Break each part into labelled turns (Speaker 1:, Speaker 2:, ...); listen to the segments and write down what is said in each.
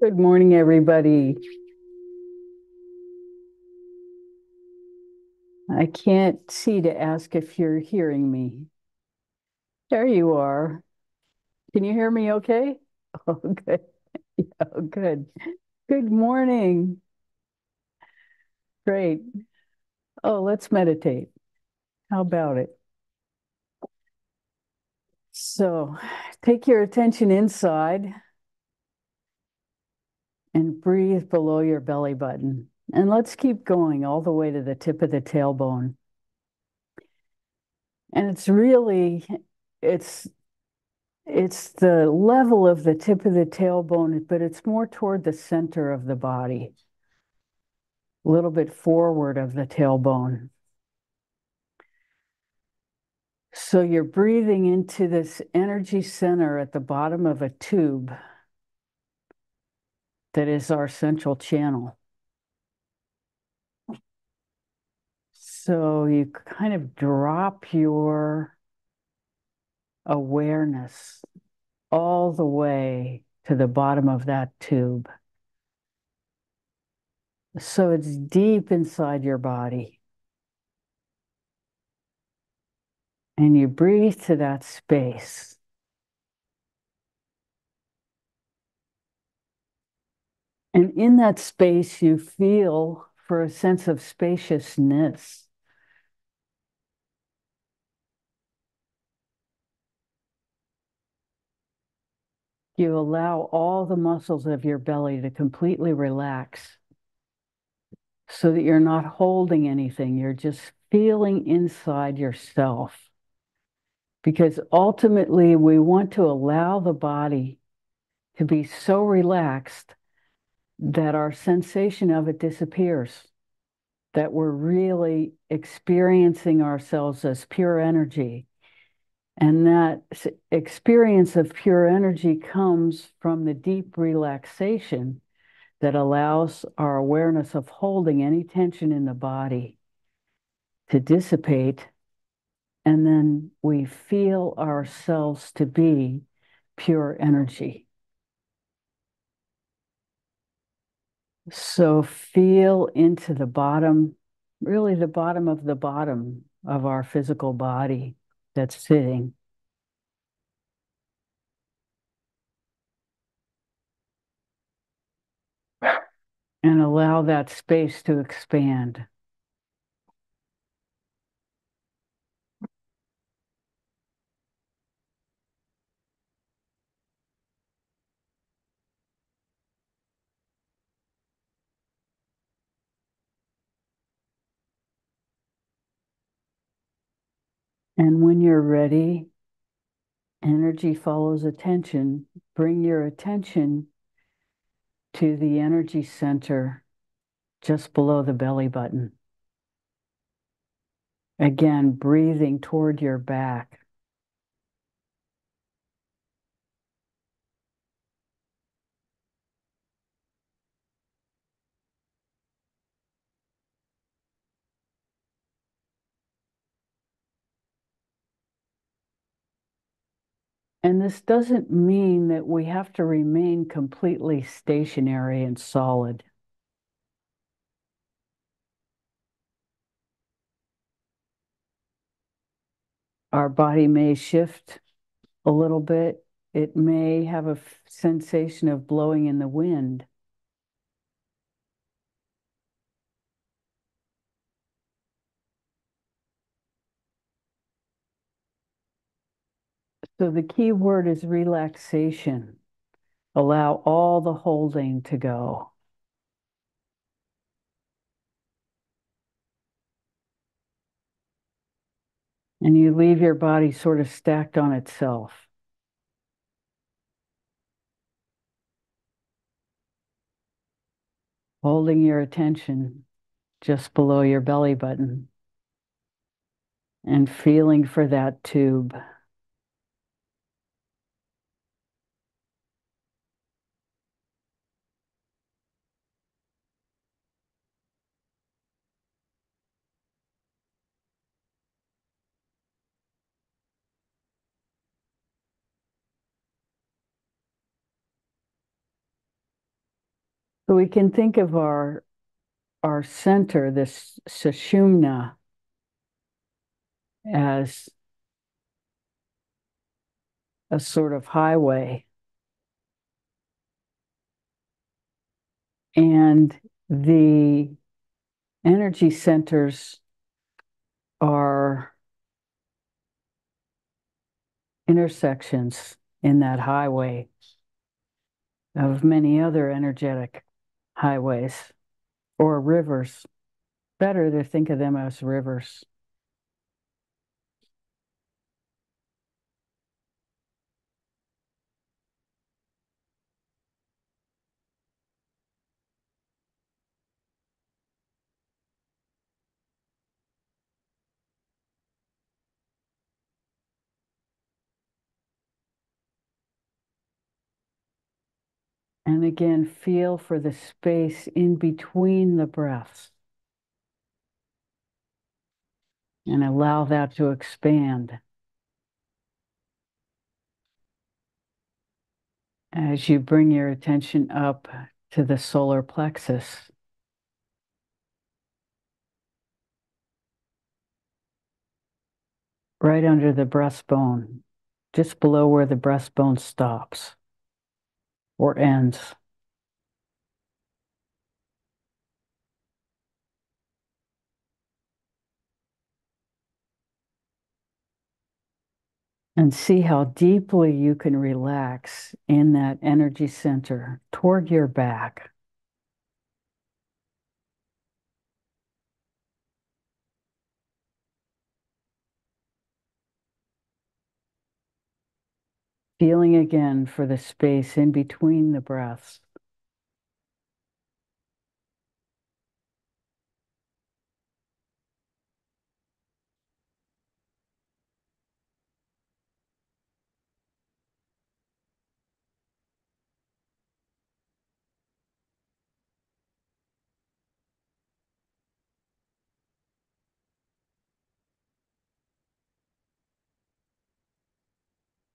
Speaker 1: Good morning, everybody. I can't see to ask if you're hearing me. There you are. Can you hear me okay? Oh, good. Oh, good. Good morning. Great. Oh, let's meditate. How about it? So take your attention inside and breathe below your belly button. And let's keep going all the way to the tip of the tailbone. And it's It's the level of the tip of the tailbone, but it's more toward the center of the body, a little bit forward of the tailbone. So you're breathing into this energy center at the bottom of a tube that is our central channel. So you kind of drop your awareness all the way to the bottom of that tube. So it's deep inside your body. And you breathe to that space. And in that space, you feel for a sense of spaciousness. You allow all the muscles of your belly to completely relax so that you're not holding anything. You're just feeling inside yourself. Because ultimately, we want to allow the body to be so relaxed that our sensation of it disappears, that we're really experiencing ourselves as pure energy. And that experience of pure energy comes from the deep relaxation that allows our awareness of holding any tension in the body to dissipate. And then we feel ourselves to be pure energy. So feel into the bottom, really the bottom of our physical body that's sitting. And allow that space to expand. And when you're ready, energy follows attention. Bring your attention to the energy center just below the belly button. Again, breathing toward your back. And this doesn't mean that we have to remain completely stationary and solid. Our body may shift a little bit. It may have a sensation of blowing in the wind. So the key word is relaxation. Allow all the holding to go. And you leave your body sort of stacked on itself. Holding your attention just below your belly button and feeling for that tube. So we can think of our center, this sushumna, as a sort of highway. And the energy centers are intersections in that highway of many other energetic highways or rivers. Better to think of them as rivers. And again, feel for the space in between the breaths and allow that to expand as you bring your attention up to the solar plexus. Right under the breastbone, just below where the breastbone stops or ends. And see how deeply you can relax in that energy center toward your back. Feeling again for the space in between the breaths.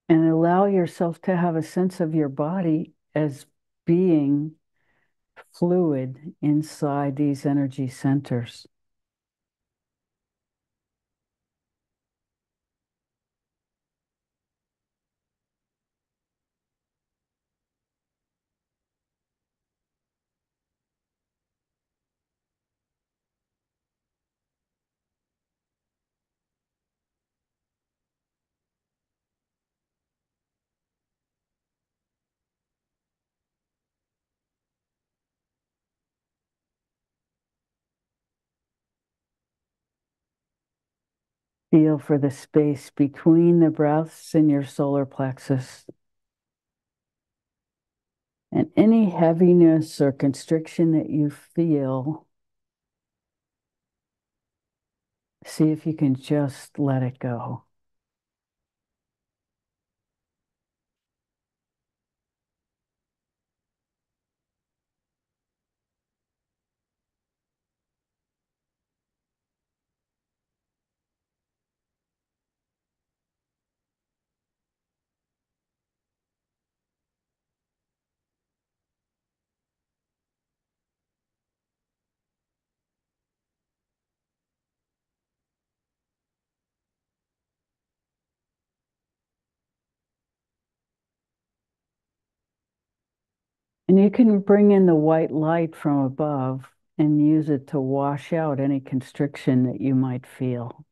Speaker 1: And allow yourself to have a sense of your body as being fluid inside these energy centers. Feel for the space between the breaths in your solar plexus. And any heaviness or constriction that you feel, see if you can just let it go. And you can bring in the white light from above and use it to wash out any constriction that you might feel.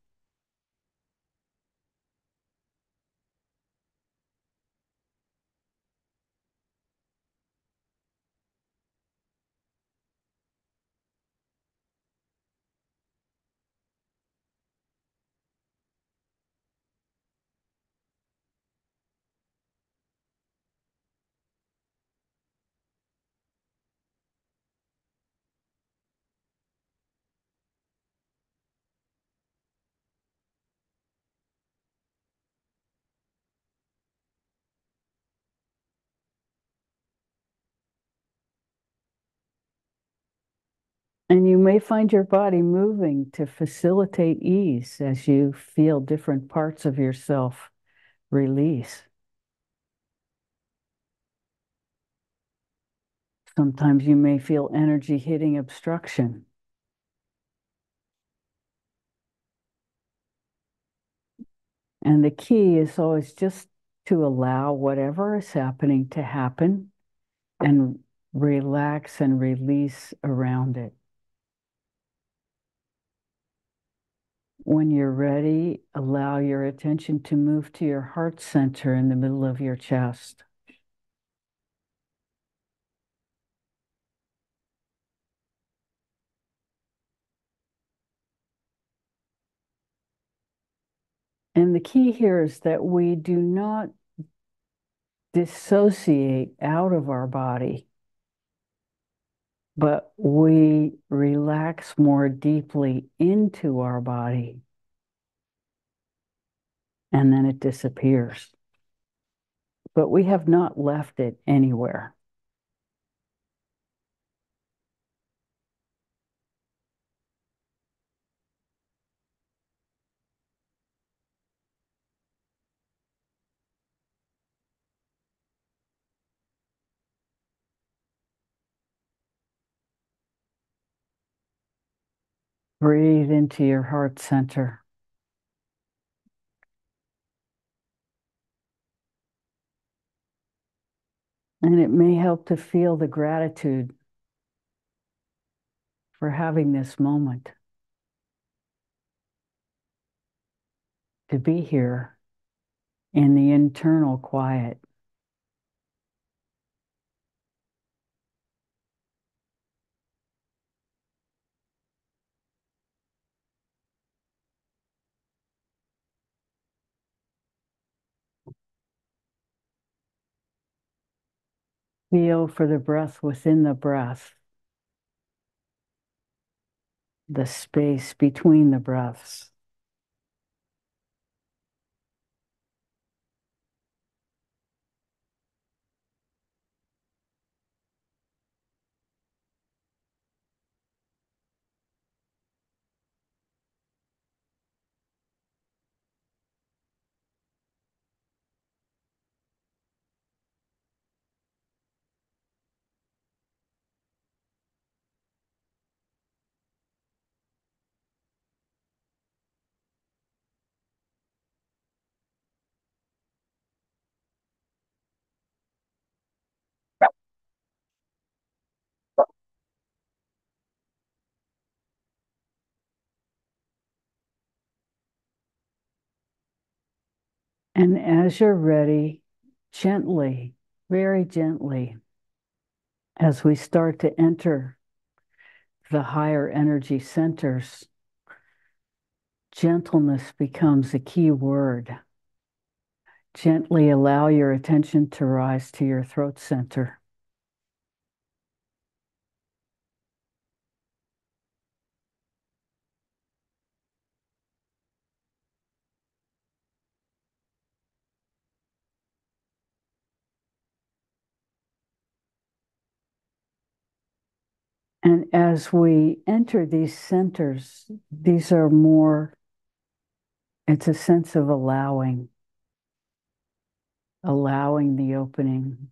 Speaker 1: And you may find your body moving to facilitate ease as you feel different parts of yourself release. Sometimes you may feel energy hitting obstruction. And the key is always just to allow whatever is happening to happen and relax and release around it. When you're ready, allow your attention to move to your heart center in the middle of your chest. And the key here is that we do not dissociate out of our body, but we relax more deeply into our body, and then it disappears. But we have not left it anywhere. Breathe into your heart center. And it may help to feel the gratitude for having this moment, to be here in the internal quiet. Feel for the breath within the breath, the space between the breaths. And as you're ready, gently, very gently, as we start to enter the higher energy centers, gentleness becomes a key word. Gently allow your attention to rise to your throat center. And as we enter these centers, these are more, it's a sense of allowing the opening.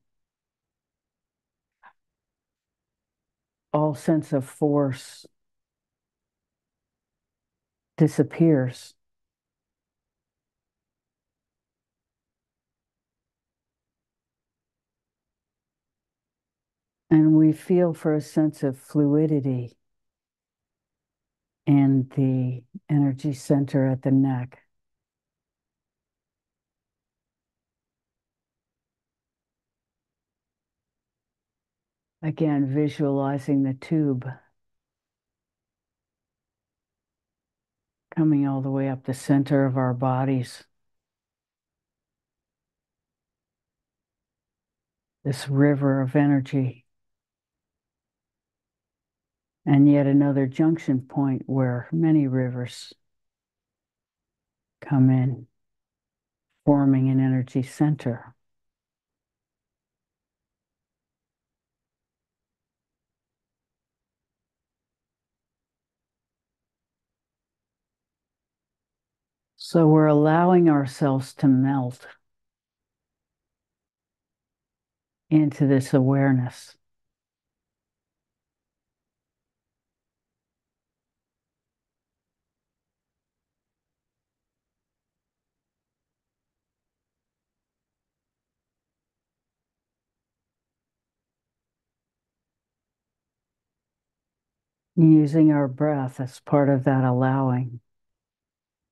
Speaker 1: All sense of force disappears. And we feel for a sense of fluidity in the energy center at the neck. Again, visualizing the tube coming all the way up the center of our bodies. This river of energy. And yet another junction point where many rivers come in, forming an energy center. So we're allowing ourselves to melt into this awareness. using our breath as part of that allowing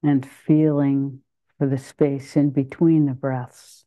Speaker 1: and feeling for the space in between the breaths.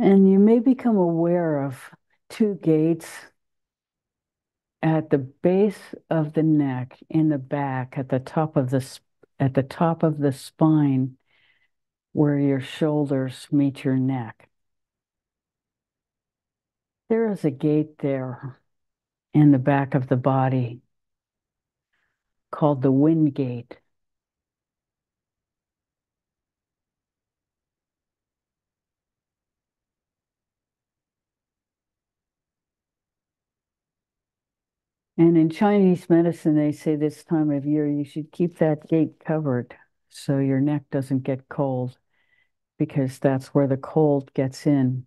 Speaker 1: And you may become aware of two gates at the base of the neck, in the back, at the top of the spine, where your shoulders meet your neck. There is a gate there in the back of the body called the wind gate. And in Chinese medicine, they say this time of year you should keep that gate covered so your neck doesn't get cold, because that's where the cold gets in.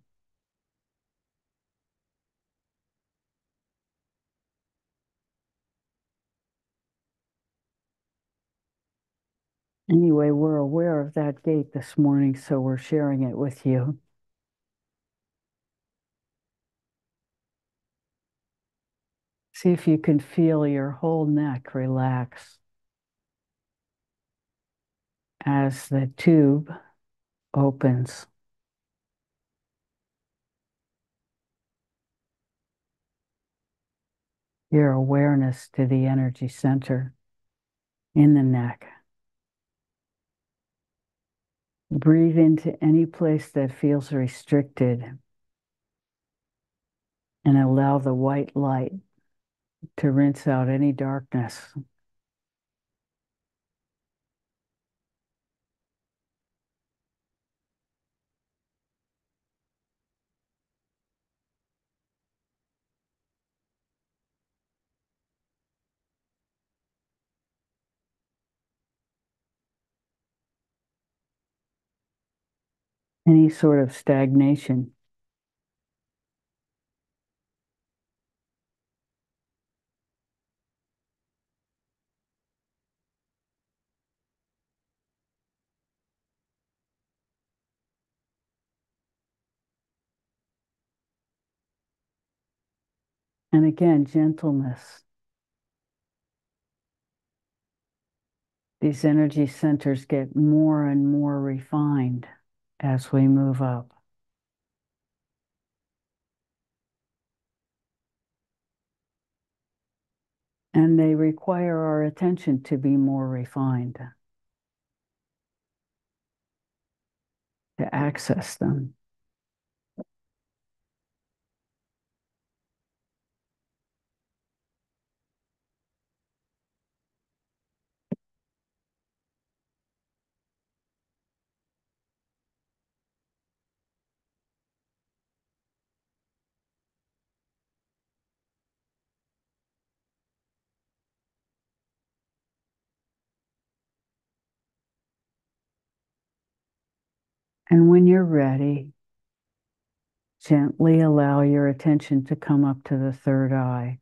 Speaker 1: Anyway, we're aware of that gate this morning, so we're sharing it with you. See if you can feel your whole neck relax as the tube opens. Your awareness to the energy center in the neck. Breathe into any place that feels restricted and allow the white light to rinse out any darkness. Any sort of stagnation. And again, gentleness. These energy centers get more and more refined as we move up. And they require our attention to be more refined, to access them. And when you're ready, gently allow your attention to come up to the third eye.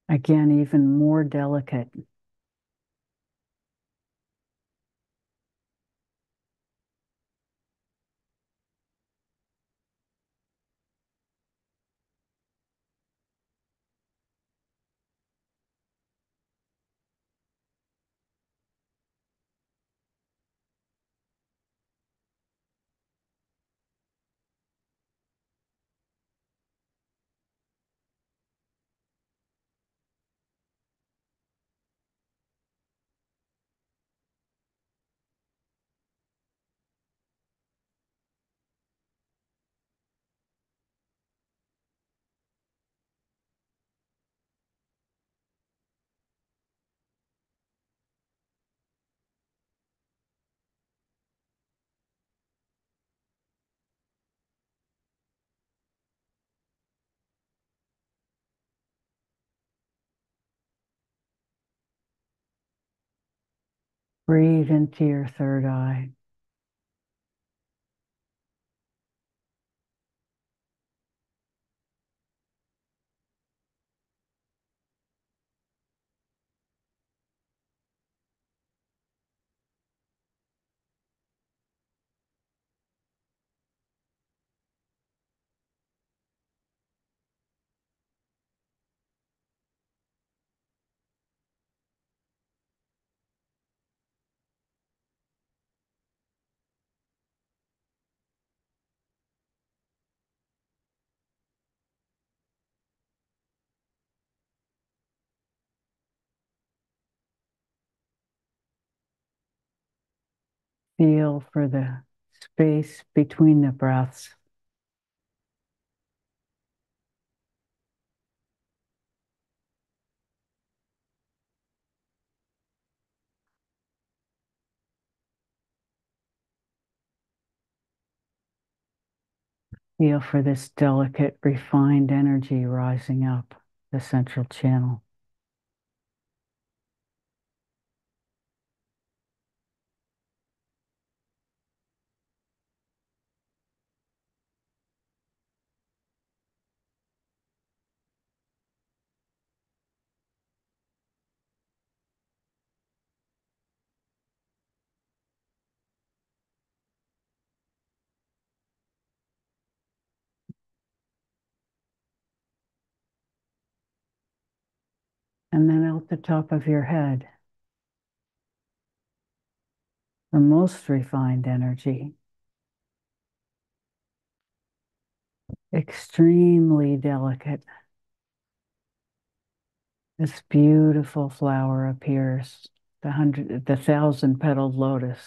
Speaker 1: Again, even more delicate. Breathe into your third eye. Feel for the space between the breaths. Feel for this delicate, refined energy rising up the central channel. And then out the top of your head, the most refined energy, extremely delicate. This beautiful flower appears, the thousand-petaled lotus.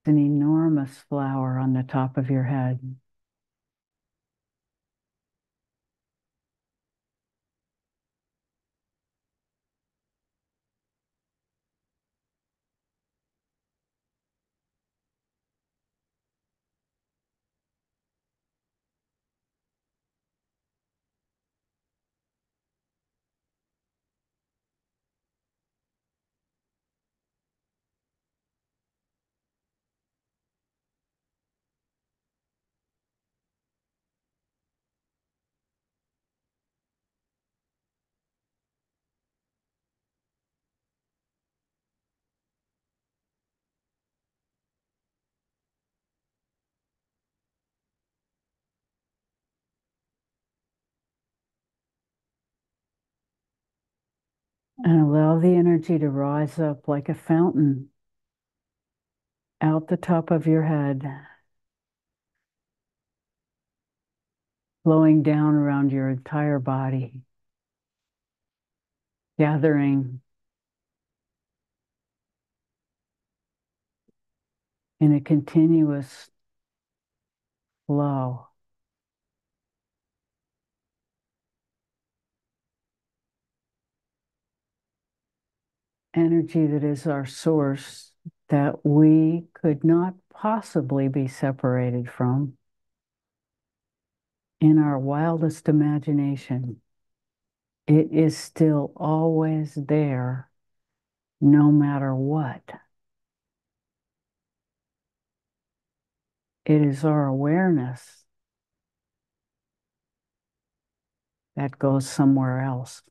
Speaker 1: An enormous flower on the top of your head. And allow the energy to rise up like a fountain out the top of your head, flowing down around your entire body, gathering in a continuous flow. Energy that is our source, that we could not possibly be separated from in our wildest imagination. It is still always there, no matter what. It is our awareness that goes somewhere else.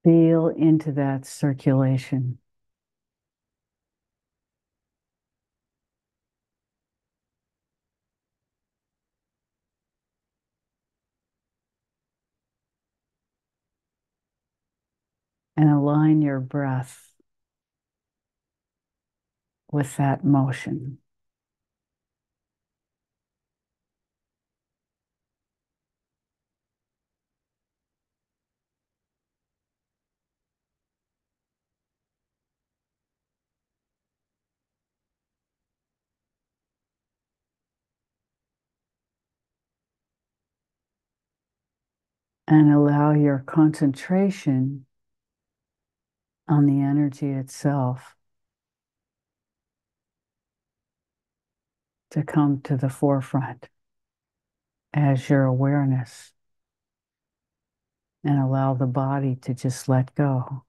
Speaker 1: Feel into that circulation. And align your breath with that motion. And allow your concentration on the energy itself to come to the forefront as your awareness, and allow the body to just let go.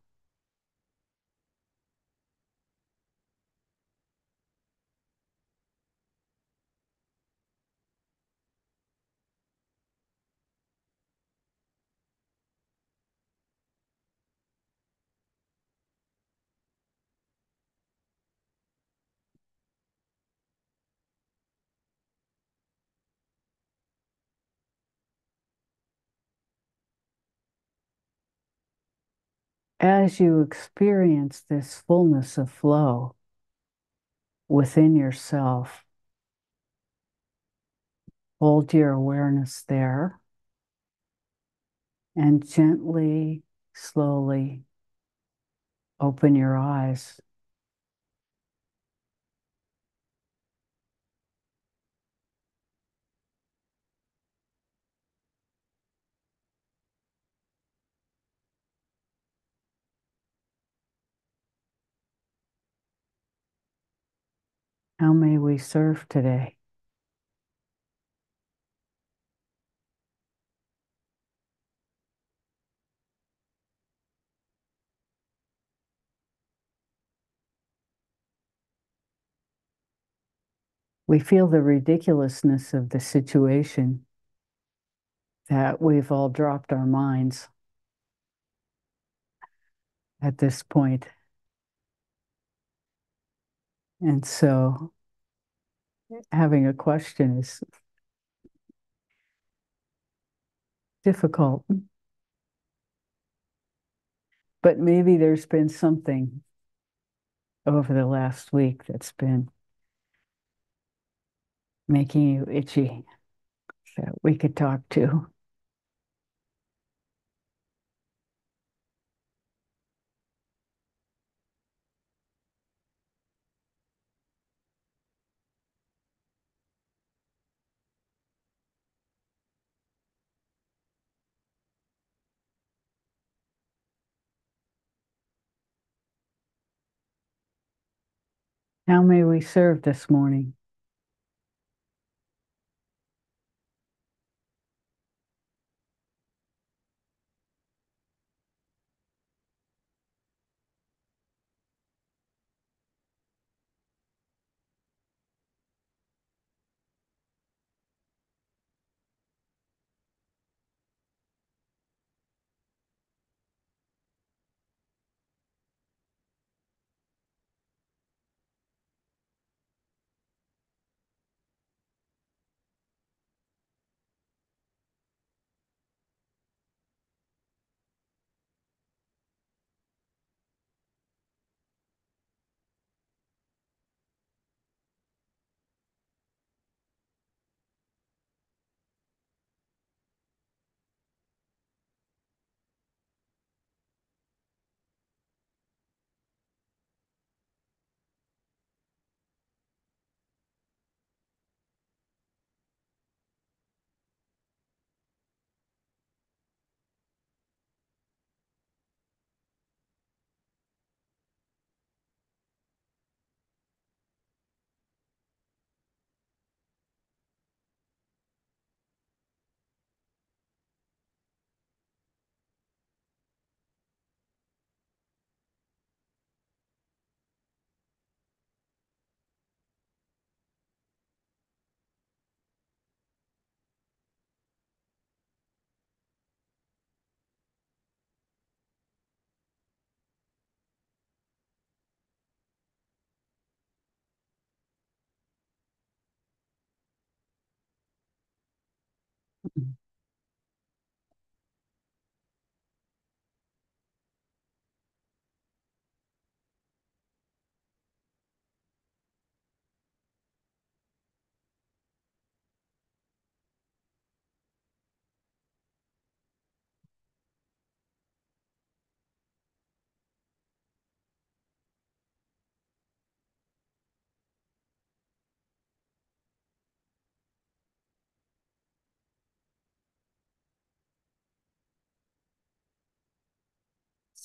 Speaker 1: As you experience this fullness of flow within yourself, hold your awareness there and gently, slowly open your eyes. How may we serve today? We feel the ridiculousness of the situation, that we've all dropped our minds at this point. And so having a question is difficult. But maybe there's been something over the last week that's been making you itchy that we could talk to. How may we serve this morning?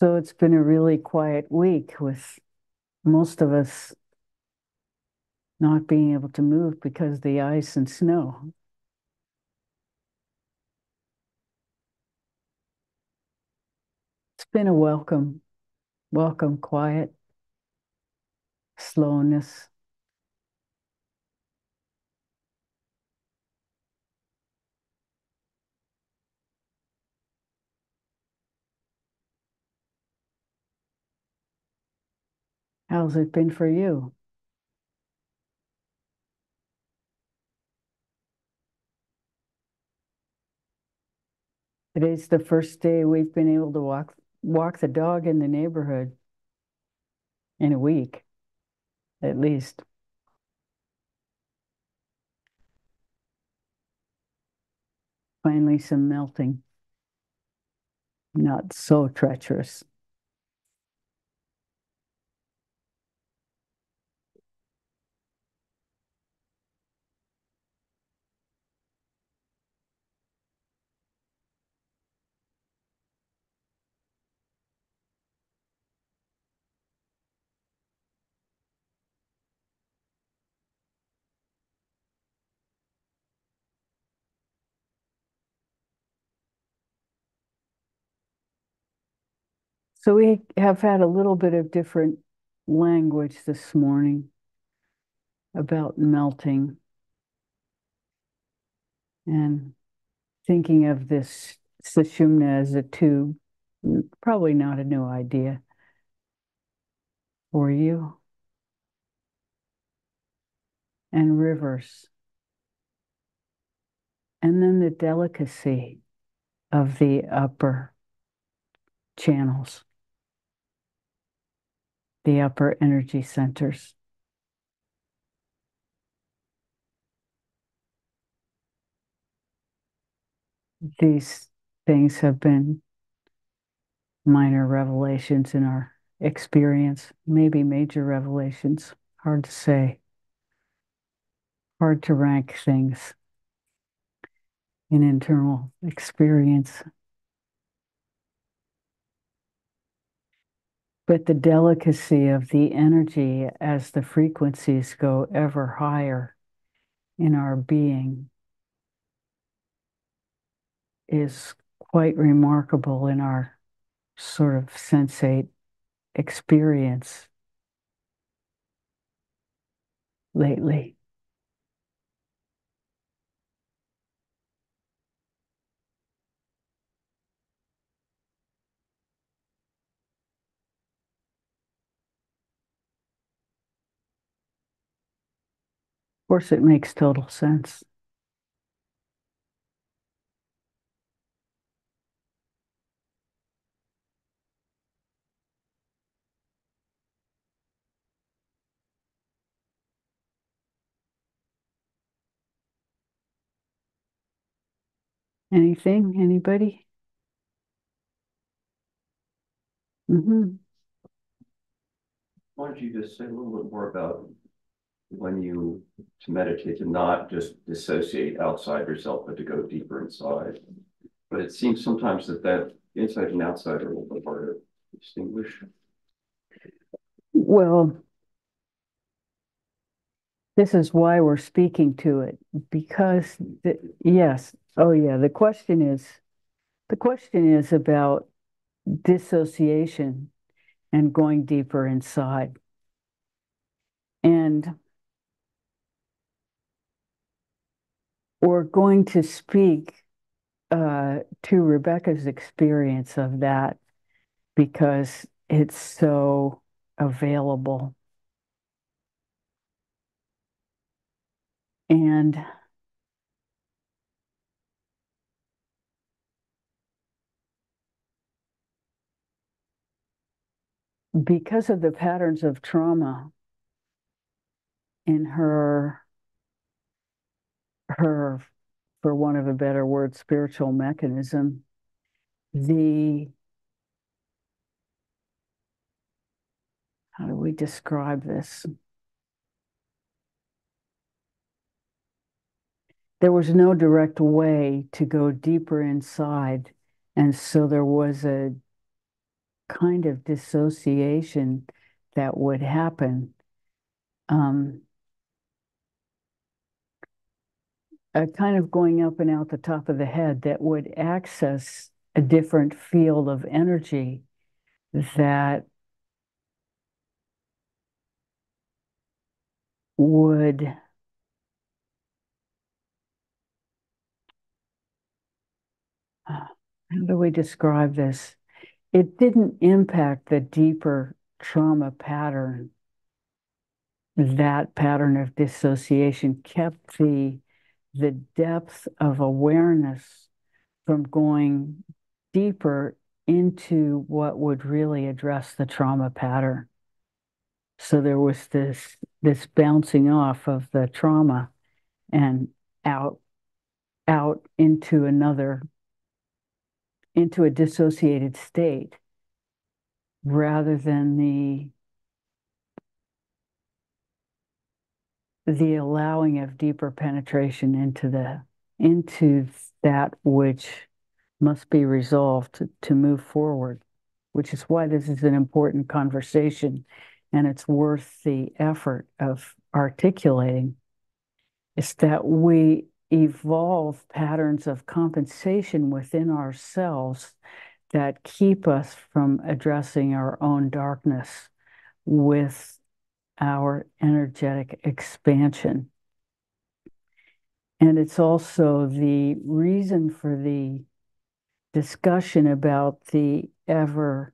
Speaker 1: So it's been a really quiet week with most of us not being able to move because of the ice and snow. It's been a welcome quiet, slowness. How's it been for you? Today's the first day we've been able to walk the dog in the neighborhood in a week, at least. Finally, some melting, not so treacherous. So we have had a little bit of different language this morning about melting and thinking of this sushumna as a tube. Probably not a new idea for you. And rivers. And then the delicacy of the upper channels, the upper energy centers. These things have been minor revelations in our experience, maybe major revelations. Hard to say. Hard to rank things in internal experience. But the delicacy of the energy as the frequencies go ever higher in our being is quite remarkable in our sort of sensate experience lately. Of course, it makes total sense. Anything? Anybody? Mm-hmm.
Speaker 2: Why don't you just say a little bit more about when you to meditate to not just dissociate outside yourself, but to go deeper inside? But it seems sometimes that inside and outside are a little bit hard to distinguish.
Speaker 1: Well, this is why we're speaking to it because yes, oh yeah, the question is about dissociation and going deeper inside. And we're going to speak to Rebecca's experience of that because it's so available. And because of the patterns of trauma in her, for want of a better word, spiritual mechanism, the, how do we describe this? There was no direct way to go deeper inside. And so there was a kind of dissociation that would happen. Um, a kind of going up and out the top of the head that would access a different field of energy that would, how do we describe this? It didn't impact the deeper trauma pattern. That pattern of dissociation kept the depth of awareness from going deeper into what would really address the trauma pattern. So there was this bouncing off of the trauma and out out into a dissociated state rather than the allowing of deeper penetration into that which must be resolved to move forward, which is why this is an important conversation and it's worth the effort of articulating. Is that we evolve patterns of compensation within ourselves that keep us from addressing our own darkness with our energetic expansion. And it's also the reason for the discussion about the ever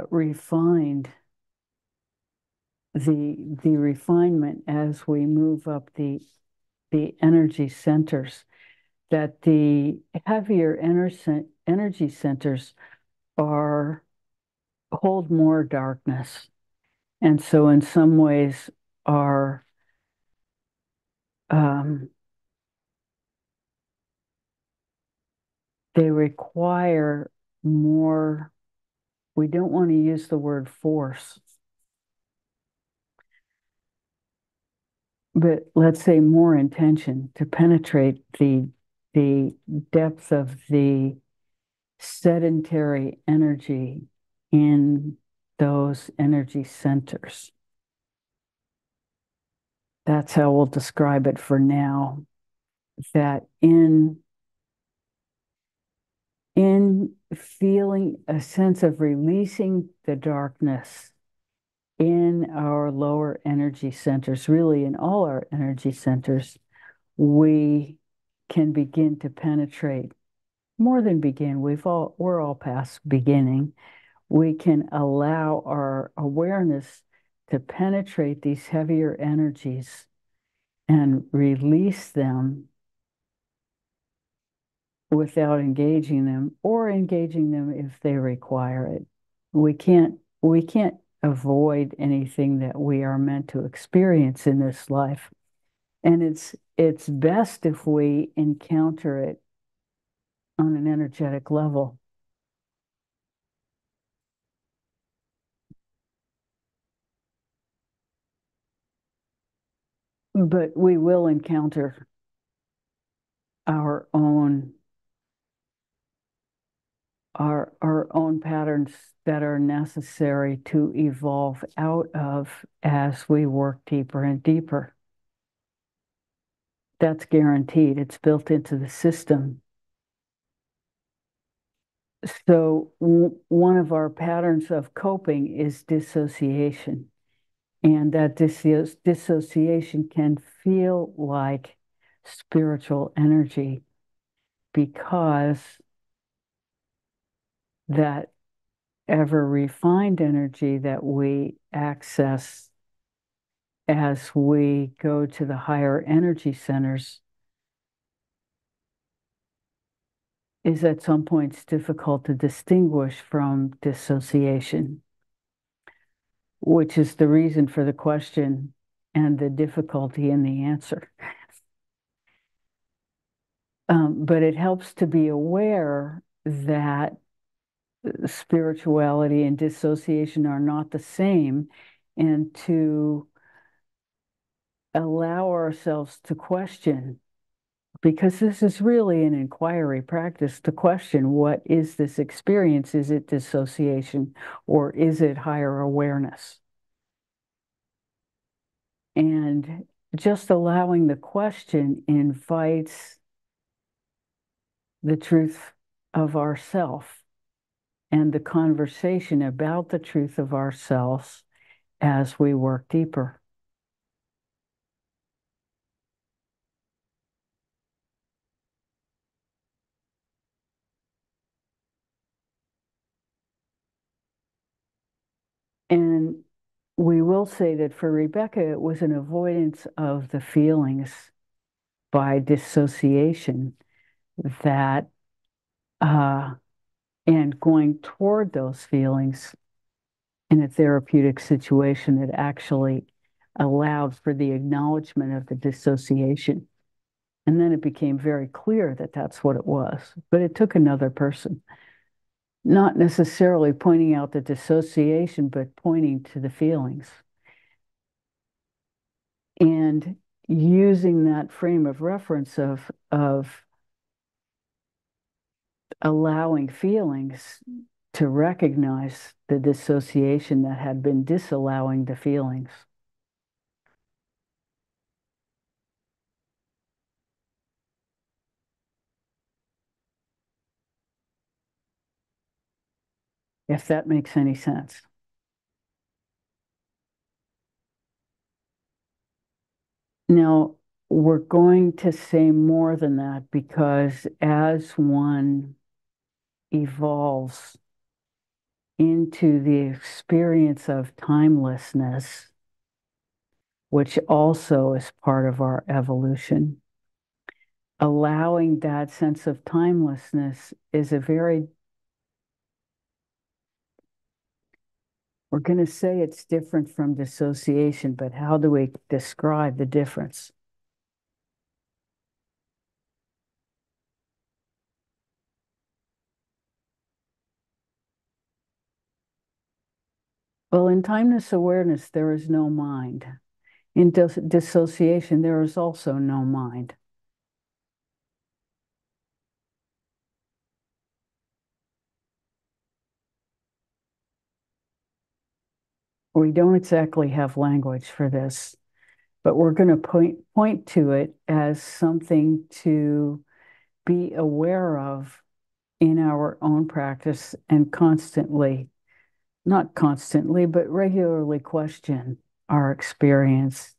Speaker 1: refined, the refinement as we move up the energy centers, that the heavier energy centers are hold more darkness. And so in some ways are um, they require more, we don't want to use the word force, but let's say more intention to penetrate the depth of the sedentary energy in those energy centers. That's how we'll describe it for now. That in feeling a sense of releasing the darkness in our lower energy centers, really in all our energy centers, we can begin to penetrate more than begin. We're all past beginning. We can allow our awareness to penetrate these heavier energies and release them without engaging them or engaging them if they require it. We can't avoid anything that we are meant to experience in this life. And it's best if we encounter it on an energetic level. But we will encounter our own our own patterns that are necessary to evolve out of as we work deeper and deeper. That's guaranteed. It's built into the system. So one of our patterns of coping is dissociation. And that dissociation can feel like spiritual energy because that ever refined energy that we access as we go to the higher energy centers is at some points difficult to distinguish from dissociation, which is the reason for the question and the difficulty in the answer. But it helps to be aware that spirituality and dissociation are not the same, and to allow ourselves to question, because this is really an inquiry practice to question, what is this experience? Is it dissociation or is it higher awareness? And just allowing the question invites the truth of ourself and the conversation about the truth of ourselves as we work deeper. And we will say that for Rebecca, it was an avoidance of the feelings by dissociation that, and going toward those feelings in a therapeutic situation that actually allowed for the acknowledgement of the dissociation. And then it became very clear that that's what it was. But it took another person, not necessarily pointing out the dissociation, but pointing to the feelings. And using that frame of reference of allowing feelings to recognize the dissociation that had been disallowing the feelings. If that makes any sense. Now, we're going to say more than that because as one evolves into the experience of timelessness, which also is part of our evolution, allowing that sense of timelessness is a very, we're going to say it's different from dissociation, but how do we describe the difference? Well, in timeless awareness, there is no mind. In dissociation, there is also no mind. We don't exactly have language for this, but we're going to point to it as something to be aware of in our own practice and constantly, not constantly, but regularly question our experience.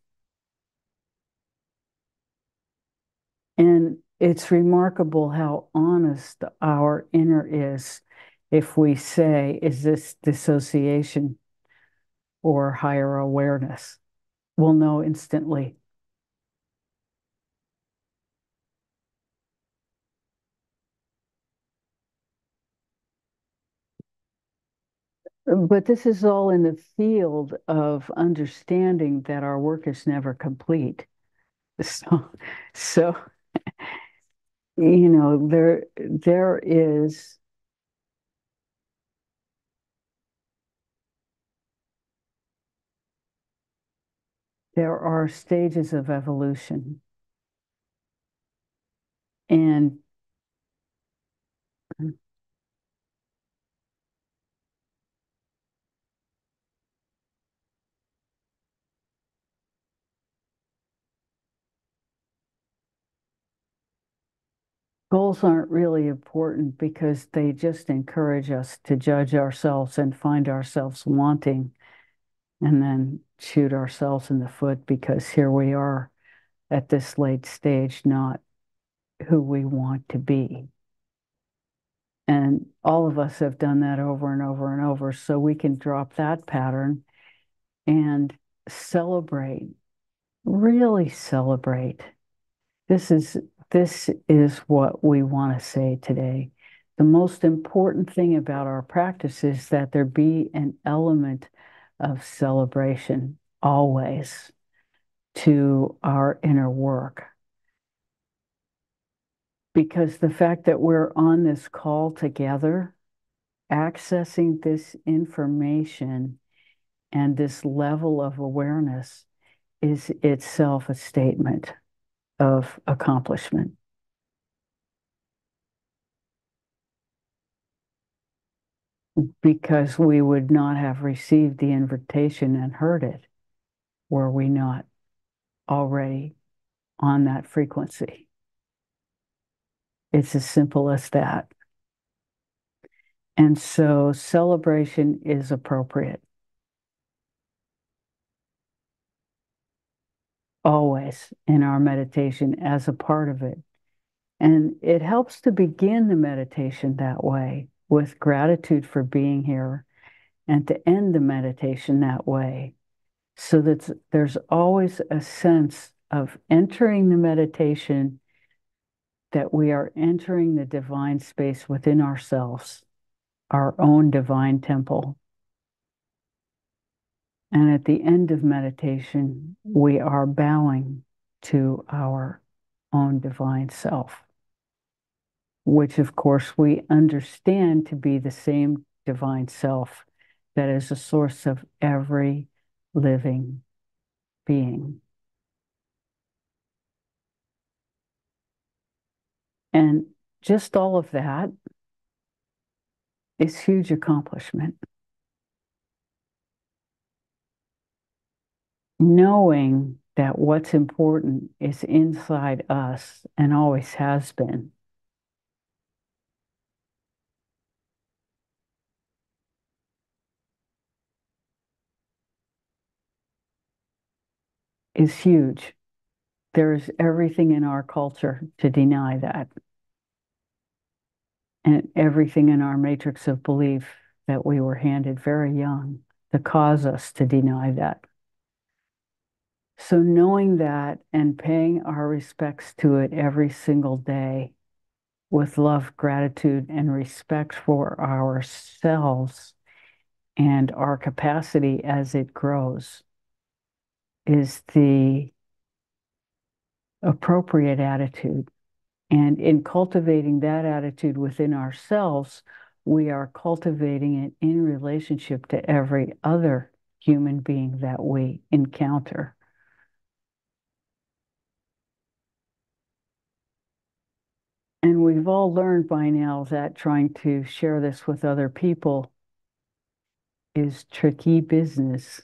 Speaker 1: And it's remarkable how honest our inner is if we say, is this dissociation or higher awareness? We'll know instantly. But this is all in the field of understanding that our work is never complete. So, so there is there are stages of evolution, and goals aren't really important because they just encourage us to judge ourselves and find ourselves wanting, and then shoot ourselves in the foot because here we are at this late stage, not who we want to be. And all of us have done that over and over and over. So we can drop that pattern and celebrate, really celebrate. This is what we want to say today. The most important thing about our practice is that there be an element of celebration always to our inner work. Because the fact that we're on this call together, accessing this information and this level of awareness is itself a statement of accomplishment. because we would not have received the invitation and heard it were we not already on that frequency. It's as simple as that. And so celebration is appropriate always in our meditation as a part of it. And it helps to begin the meditation that way with gratitude for being here and to end the meditation that way. So that there's always a sense of entering the meditation, that we are entering the divine space within ourselves, our own divine temple. And at the end of meditation, we are bowing to our own divine self, which of course we understand to be the same divine self that is the source of every living being. And just all of that is huge accomplishment. Knowing that what's important is inside us and always has been is huge. There's everything in our culture to deny that, and everything in our matrix of belief that we were handed very young to cause us to deny that. So knowing that and paying our respects to it every single day with love, gratitude, and respect for ourselves and our capacity as it grows is the appropriate attitude. And in cultivating that attitude within ourselves, we are cultivating it in relationship to every other human being that we encounter. And we've all learned by now that trying to share this with other people is tricky business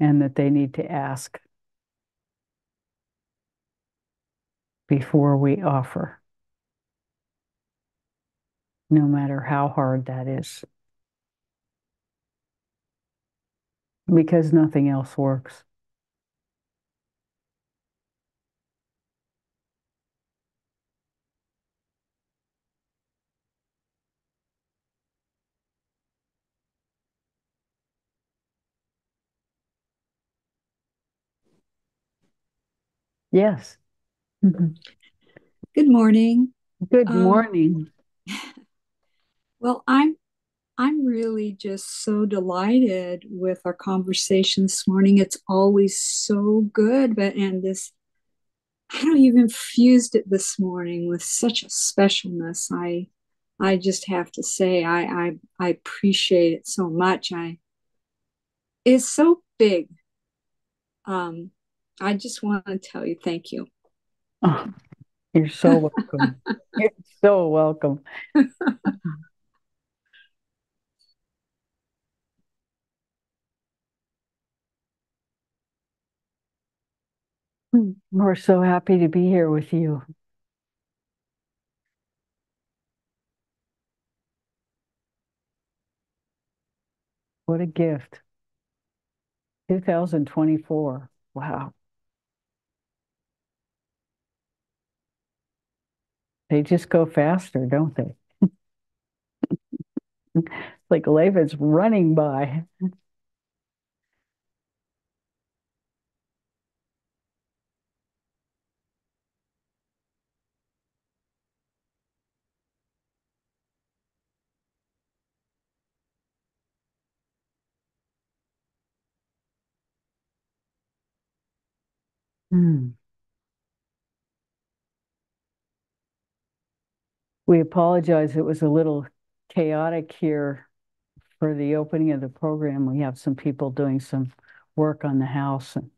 Speaker 1: and that they need to ask before we offer, no matter how hard that is, because nothing else works. Yes. Mhm.
Speaker 3: Good morning.
Speaker 1: Good
Speaker 3: Um,
Speaker 1: morning.
Speaker 3: well, I'm really just so delighted with our conversation this morning. It's always so good, but and this I don't know, you've infused it this morning with such a specialness. I just have to say I appreciate it so much. I It's so big. Um, I just want to tell you thank you.
Speaker 1: Oh, you're so welcome. You're so welcome. We're so happy to be here with you. What a gift. 2024. Wow. They just go faster, don't they? Like life is running by. Hmm. We apologize. It was a little chaotic here for the opening of the program. We have some people doing some work on the house, and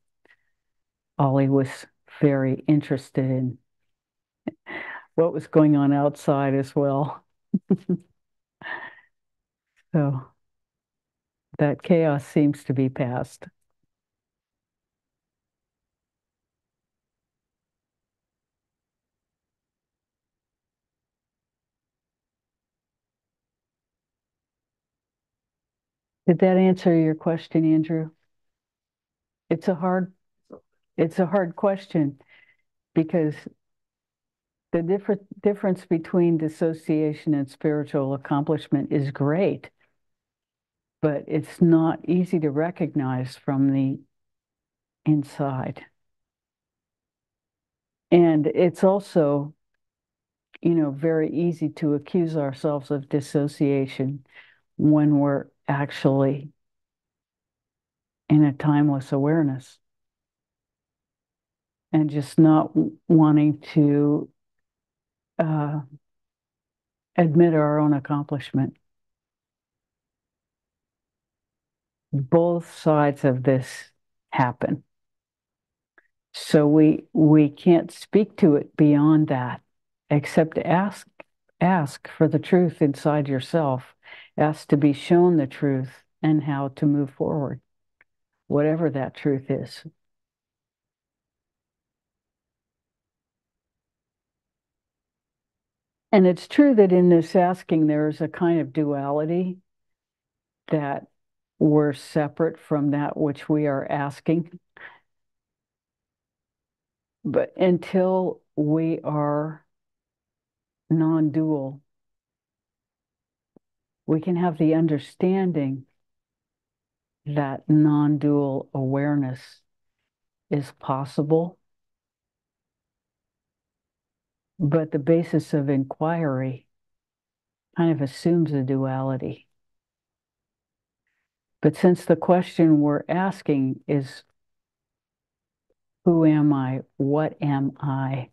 Speaker 1: Ollie was very interested in what was going on outside as well. So that chaos seems to be past. Did that answer your question, Andrew? It's a hard, it's a hard question because the difference between dissociation and spiritual accomplishment is great, but it's not easy to recognize from the inside. And it's also, very easy to accuse ourselves of dissociation when we're actually in a timeless awareness and just not wanting to uh, admit our own accomplishment. Both sides of this happen. So we can't speak to it beyond that, except to ask for the truth inside yourself, ask to be shown the truth and how to move forward, whatever that truth is. And it's true that in this asking, there's a kind of duality that we're separate from that which we are asking. But until we are non-dual, we can have the understanding that non-dual awareness is possible. But the basis of inquiry kind of assumes a duality. But since the question we're asking is, who am I? What am I?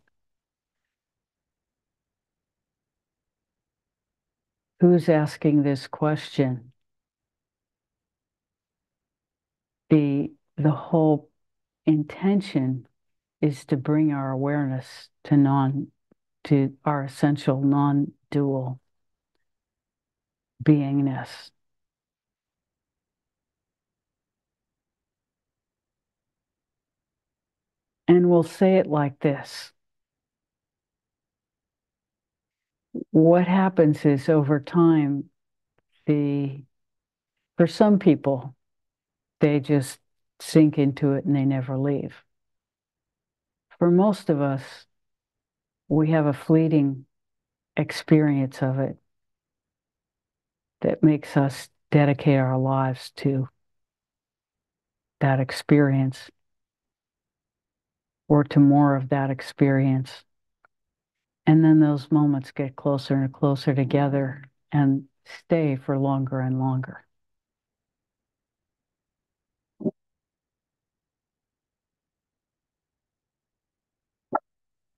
Speaker 1: Who's asking this question? The whole intention is to bring our awareness to our essential non-dual beingness. And we'll say it like this. What happens is over time, for some people, they just sink into it and they never leave. For most of us, we have a fleeting experience of it that makes us dedicate our lives to that experience or to more of that experience. And then those moments get closer and closer together and stay for longer and longer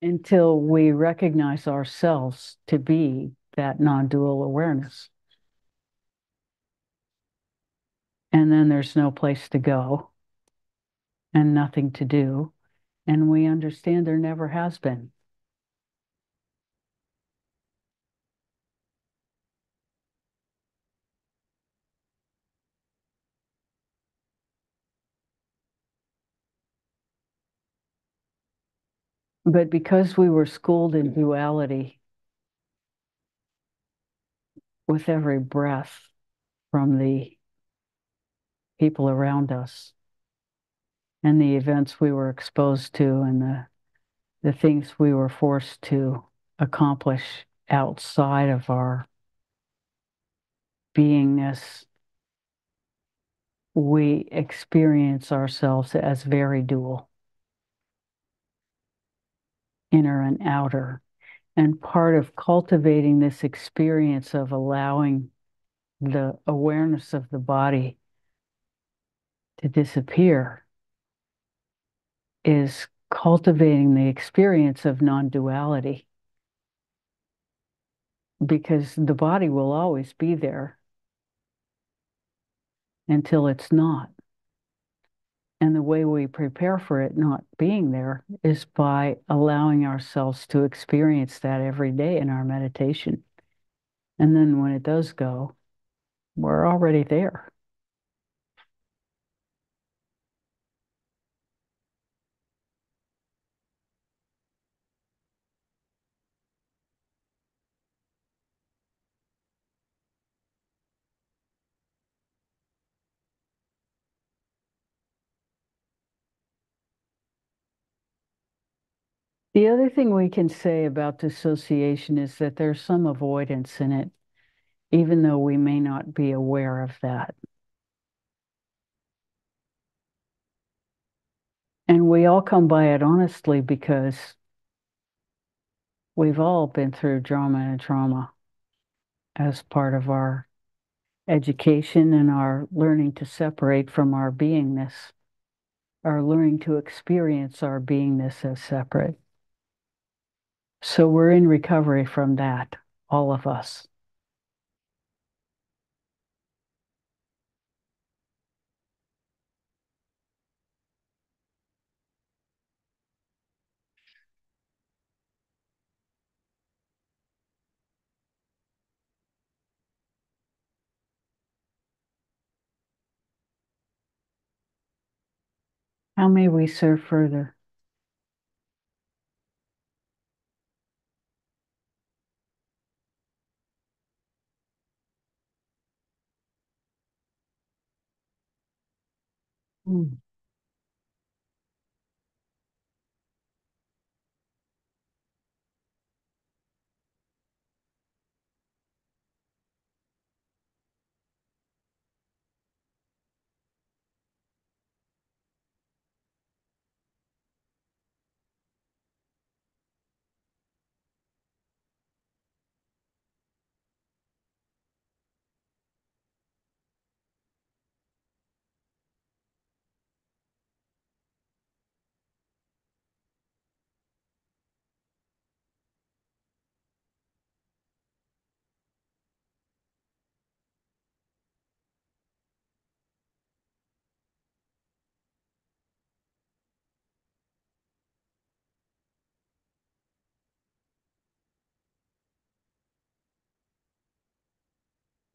Speaker 1: until we recognize ourselves to be that non-dual awareness. And then there's no place to go and nothing to do. And we understand there never has been. But because we were schooled in duality with every breath from the people around us and the events we were exposed to and the things we were forced to accomplish outside of our beingness, we experience ourselves as very dual, inner and outer. And part of cultivating this experience of allowing the awareness of the body to disappear is cultivating the experience of non-duality, because the body will always be there until it's not. And the way we prepare for it not being there is by allowing ourselves to experience that every day in our meditation. And then when it does go, We're already there. The other thing we can say about dissociation is that there's some avoidance in it, even though we may not be aware of that. And we all come by it honestly because we've all been through drama and trauma as part of our education and our learning to separate from our beingness, our learning to experience our beingness as separate. So we're in recovery from that, all of us. How may we serve further? Mm.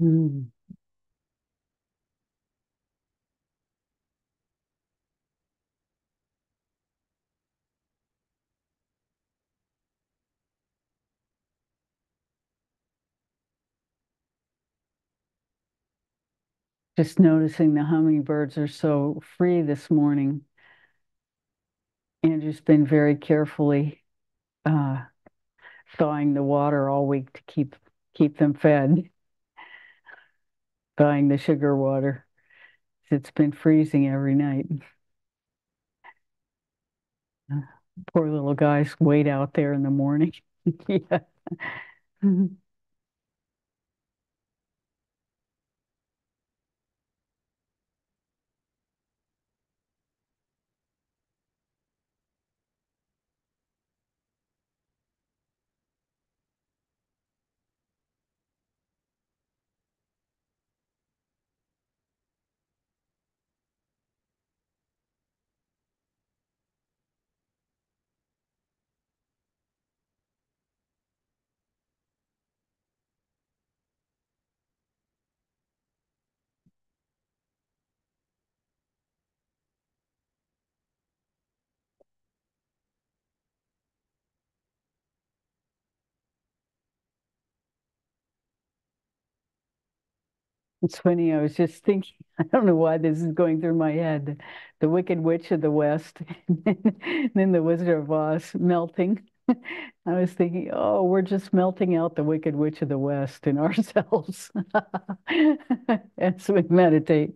Speaker 1: Mm. Just noticing the hummingbirds are so free this morning. Andrew's been very carefully uh, thawing the water all week to keep them fed, thawing the sugar water. It's been freezing every night. Uh, Poor little guys wait out there in the morning. Yeah. It's funny, I was just thinking, I don't know why this is going through my head. The Wicked Witch of the West, and then the Wizard of Oz melting. I was thinking, oh, we're just melting out the Wicked Witch of the West in ourselves as we meditate.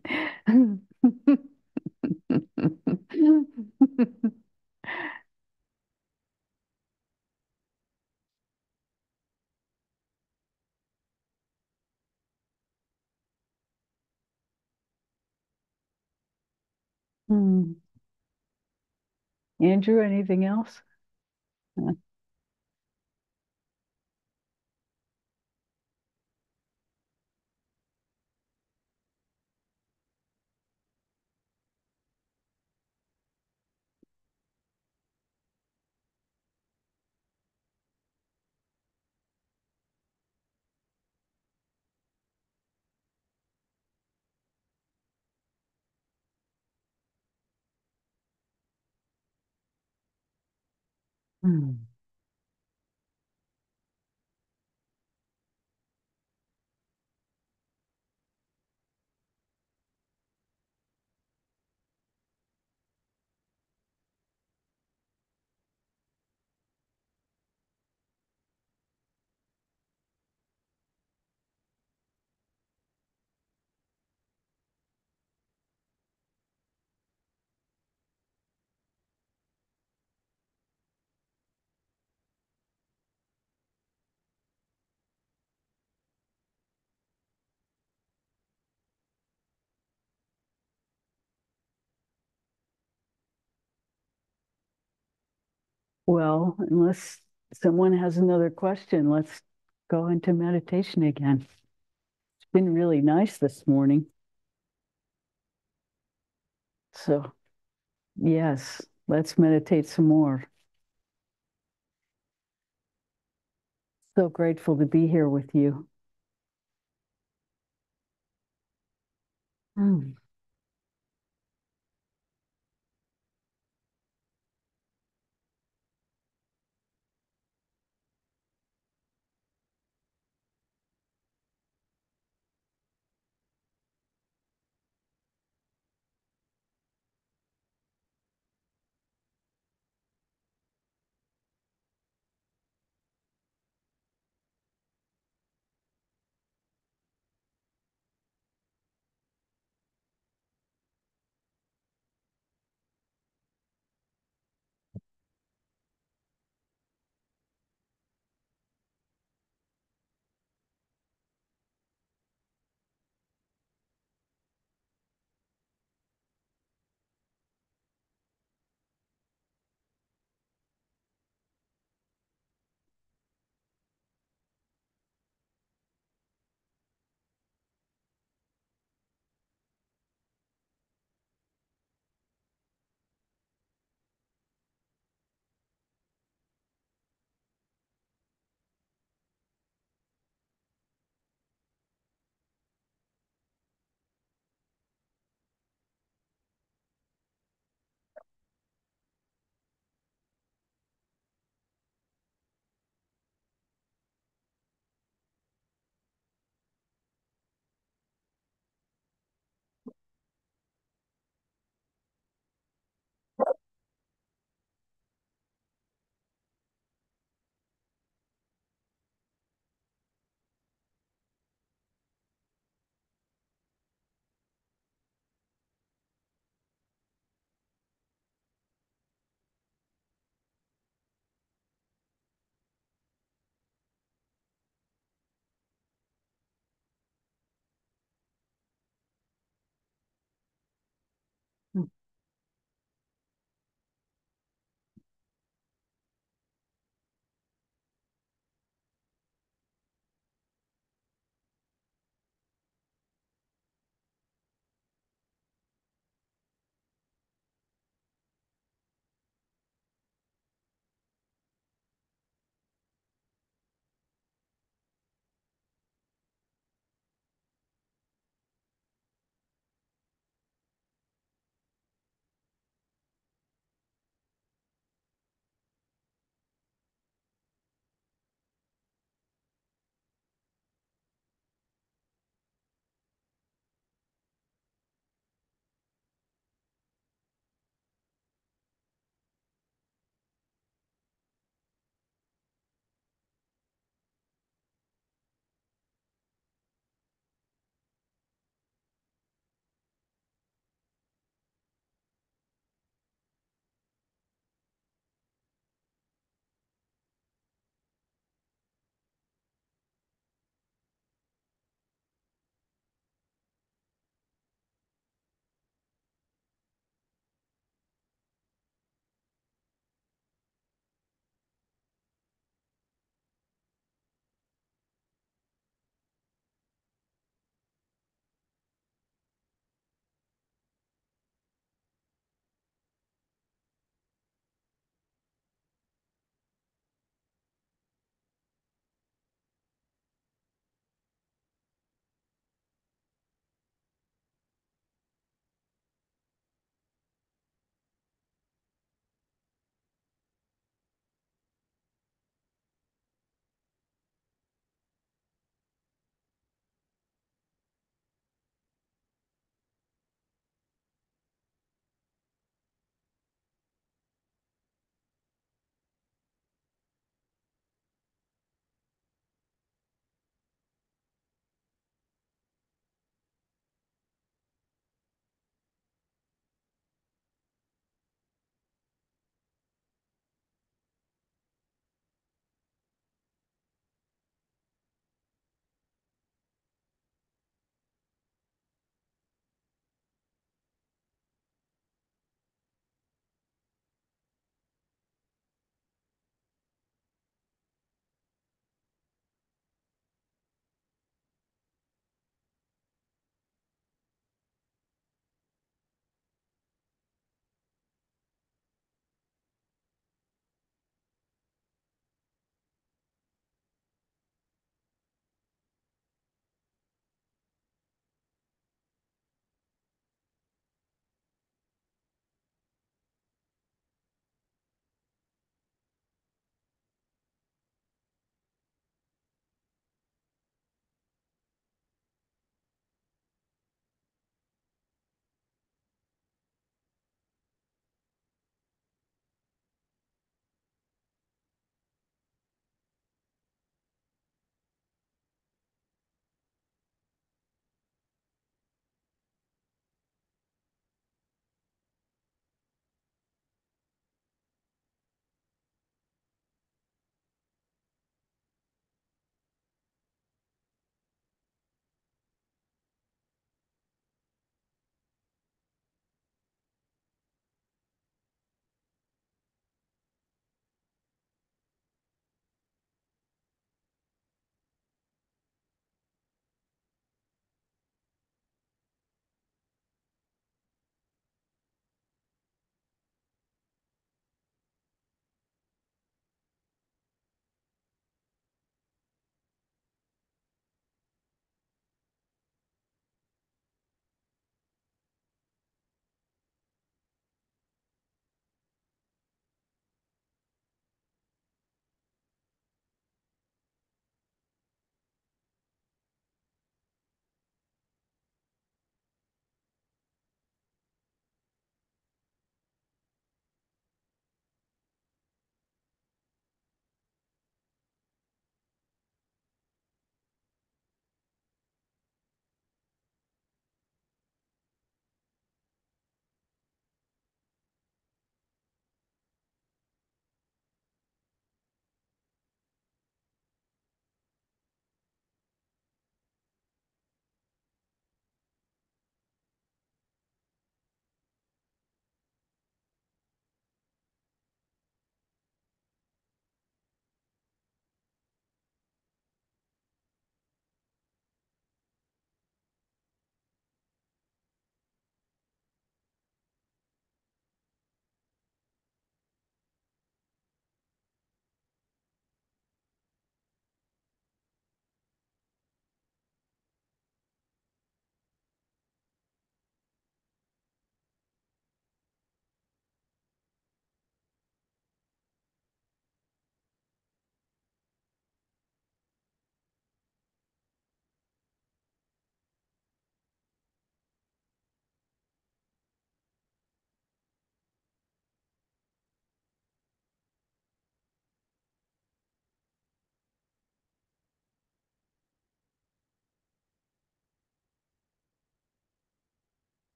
Speaker 1: Hmm. Andrew, anything else? Hmm. Well, unless someone has another question, let's go into meditation again. It's been really nice this morning. So, yes, let's meditate some more. So grateful to be here with you. Mm.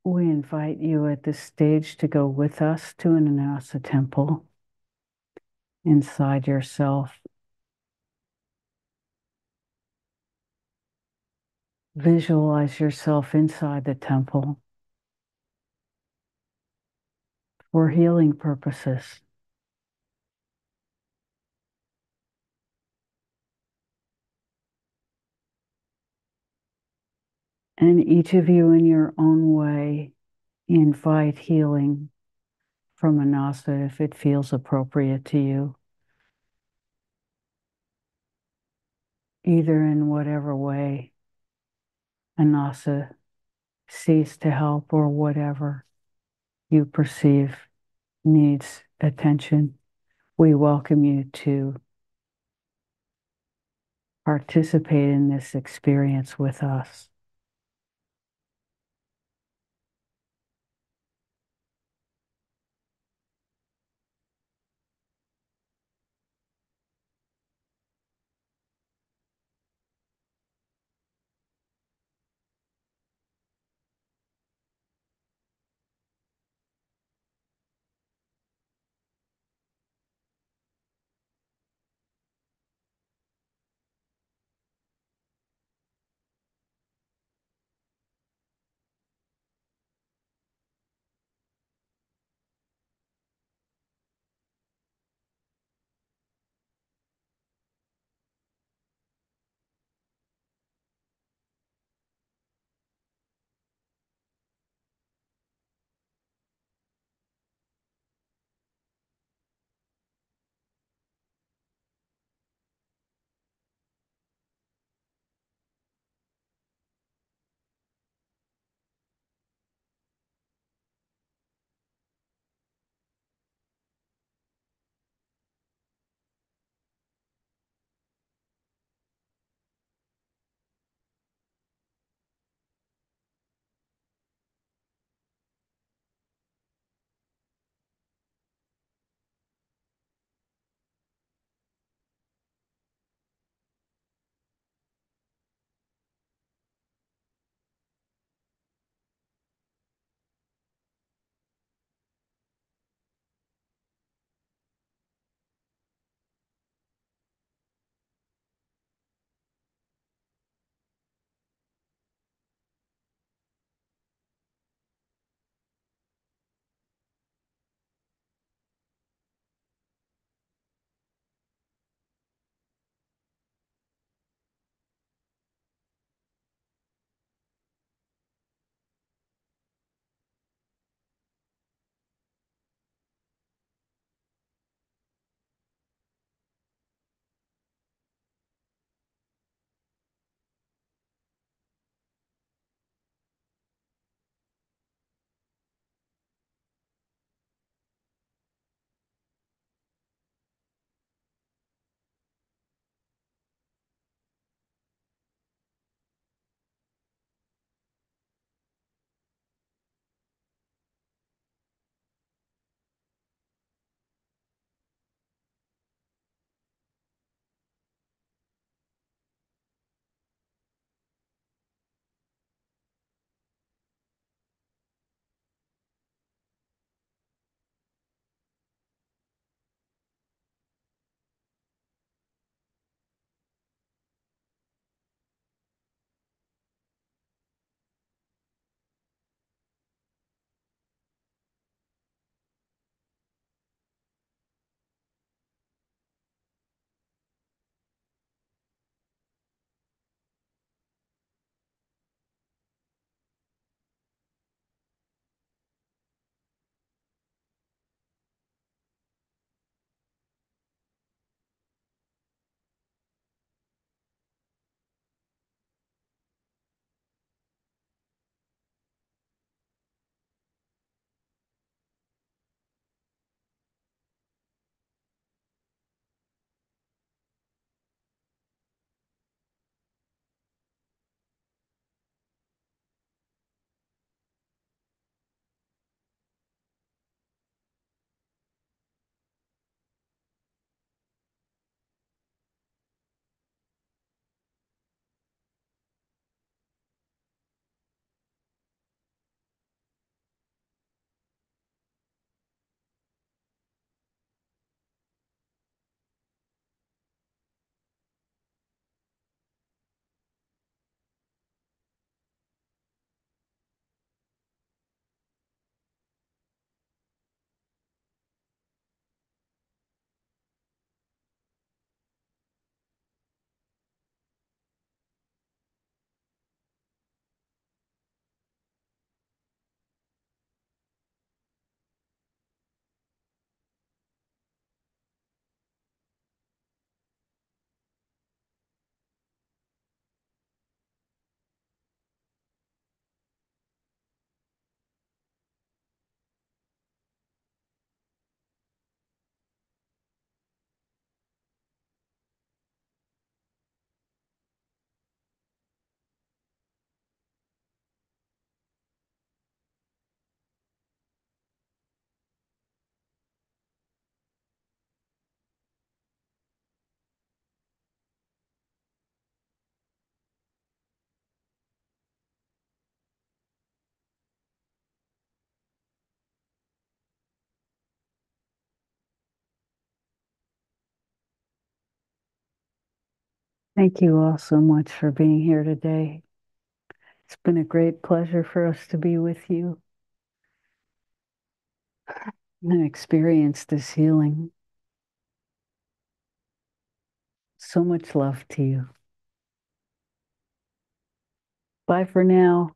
Speaker 1: We invite you at this stage to go with us to an Anasa temple inside yourself. Visualize yourself inside the temple for healing purposes. And each of you in your own way invite healing from Anasa if it feels appropriate to you, either in whatever way Anasa sees to help or whatever you perceive needs attention. We welcome you to participate in this experience with us. Thank you all so much for being here today. It's been a great pleasure for us to be with you and experience this healing. So much love to you. Bye for now.